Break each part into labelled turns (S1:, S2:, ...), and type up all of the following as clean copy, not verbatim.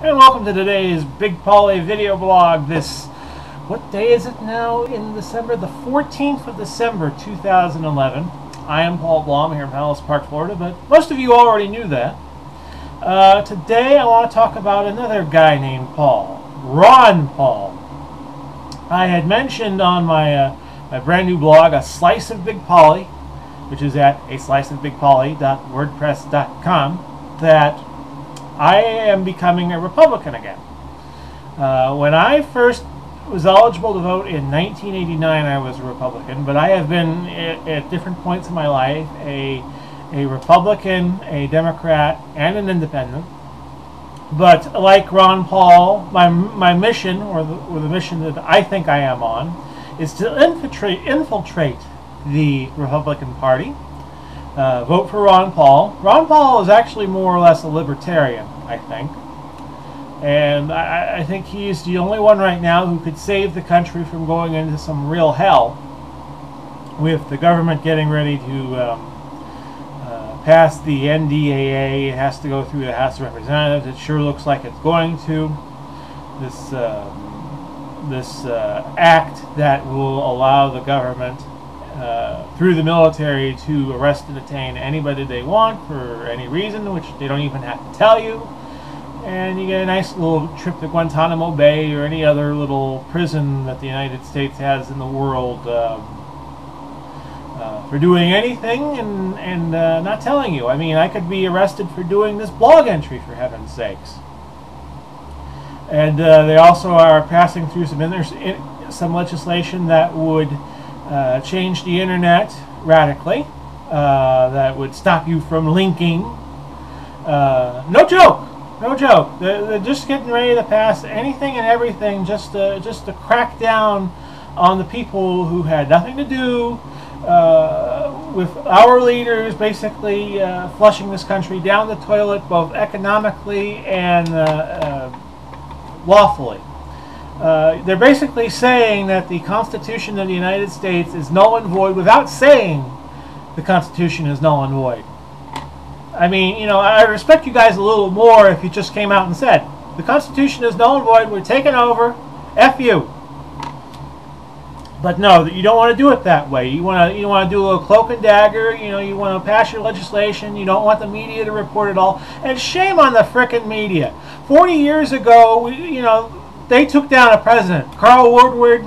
S1: And welcome to today's Big Polly video blog. What day is it now in December? The 14th of December, 2011. I am Paul Blom here in Palace Park, Florida, but most of you already knew that. Today I want to talk about another guy named Paul. Ron Paul. I had mentioned on my brand new blog, A Slice of Big Polly, which is at asliceofbigpolly.wordpress.com, that I am becoming a Republican again. When I first was eligible to vote in 1989, I was a Republican, but I have been at different points in my life a Republican, a Democrat, and an Independent. But like Ron Paul, my mission, or the mission that I think I am on, is to infiltrate the Republican Party. Vote for Ron Paul. Ron Paul is actually more or less a libertarian, I think. And I think he's the only one right now who could save the country from going into some real hell with the government getting ready to pass the NDAA. It has to go through the House of Representatives. It sure looks like it's going to. This act that will allow the government through the military to arrest and detain anybody they want for any reason, which they don't even have to tell you. And you get a nice little trip to Guantanamo Bay or any other little prison that the United States has in the world for doing anything and not telling you. I mean, I could be arrested for doing this blog entry, for heaven's sakes. And they also are passing through some legislation that would change the internet radically, that would stop you from linking. No joke. They're just getting ready to pass anything and everything just to crack down on the people who had nothing to do with our leaders basically flushing this country down the toilet, both economically and lawfully. They're basically saying that the Constitution of the United States is null and void without saying the Constitution is null and void. I mean, you know, I respect you guys a little more if you just came out and said, the Constitution is null and void, we're taking over, F you. But no, you don't want to do it that way. You want to do a little cloak and dagger. You know, you want to pass your legislation. You don't want the media to report it all. And shame on the frickin' media. 40 years ago, they took down a president, Bob Woodward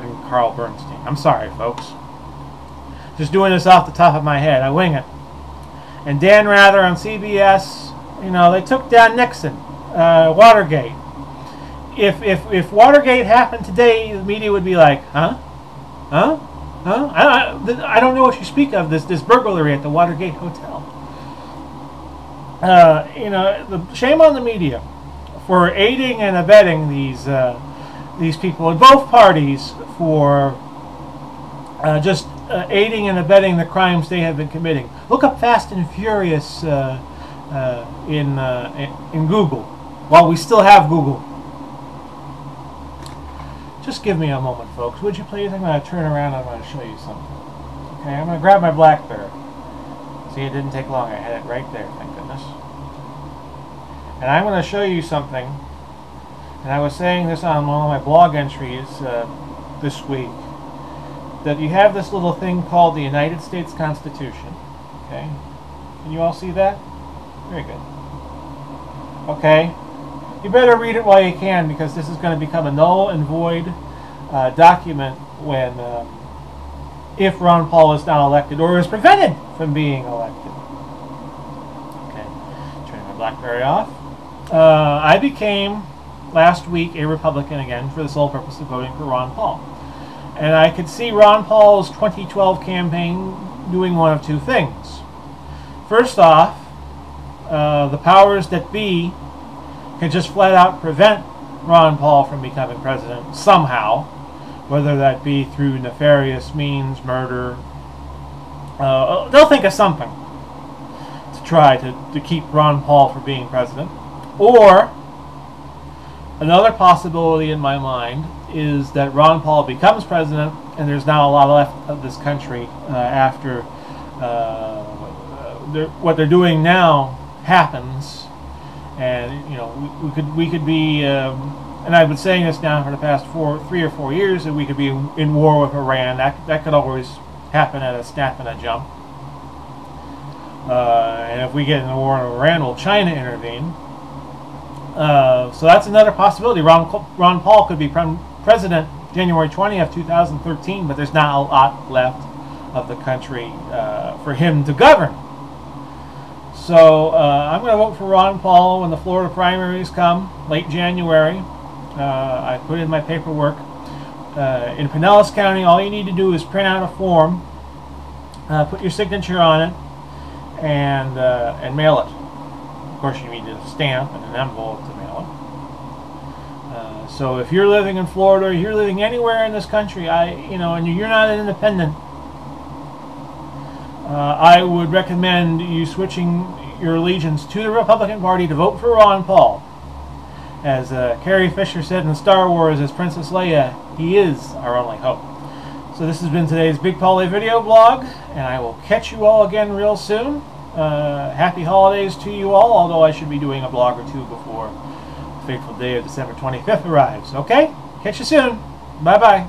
S1: and Carl Bernstein. I'm sorry, folks. Just doing this off the top of my head. I wing it. And Dan Rather on CBS, they took down Nixon, Watergate. If Watergate happened today, the media would be like, huh? I don't know what you speak of, this burglary at the Watergate Hotel. Shame on the media for aiding and abetting these people in both parties for just aiding and abetting the crimes they have been committing. Look up Fast and Furious in Google, while we still have Google. Just give me a moment, folks. Would you please? I'm going to turn around and I'm going to show you something. Okay, I'm going to grab my BlackBerry. See, it didn't take long. I had it right there, thank goodness. And I'm going to show you something. And I was saying this on one of my blog entries this week, that you have this little thing called the United States Constitution. Okay? Can you all see that? Very good. Okay. You better read it while you can, because this is going to become a null and void document if Ron Paul is not elected or is prevented from being elected. Okay, turning my BlackBerry off. I became last week a Republican again for the sole purpose of voting for Ron Paul, and I could see Ron Paul's 2012 campaign doing one of two things. First off, the powers that be can just flat out prevent Ron Paul from becoming president somehow, whether that be through nefarious means, murder. They'll think of something to try to keep Ron Paul from being president. Or another possibility in my mind is that Ron Paul becomes president and there's not a lot left of this country after what they're doing now happens, and we could be, and I've been saying this now for the past 3 or 4 years, that we could be in war with Iran. That could always happen at a snap and a jump. And if we get in a war with Iran, will China intervene? So that's another possibility. Ron Paul could be president January 20th, 2013, but there's not a lot left of the country for him to govern. So I'm going to vote for Ron Paul when the Florida primaries come, late January. I put in my paperwork. In Pinellas County, all you need to do is print out a form, put your signature on it, and mail it. Of course, you need a stamp and an envelope to mail it. So if you're living in Florida, or you're living anywhere in this country, and you're not an independent, I would recommend you switching your allegiance to the Republican Party to vote for Ron Paul. As Carrie Fisher said in Star Wars as Princess Leia, he is our only hope. So this has been today's Big Paulie video blog, and I will catch you all again real soon. Happy holidays to you all, although I should be doing a blog or two before the fateful day of December 25th arrives. Okay? Catch you soon. Bye-bye.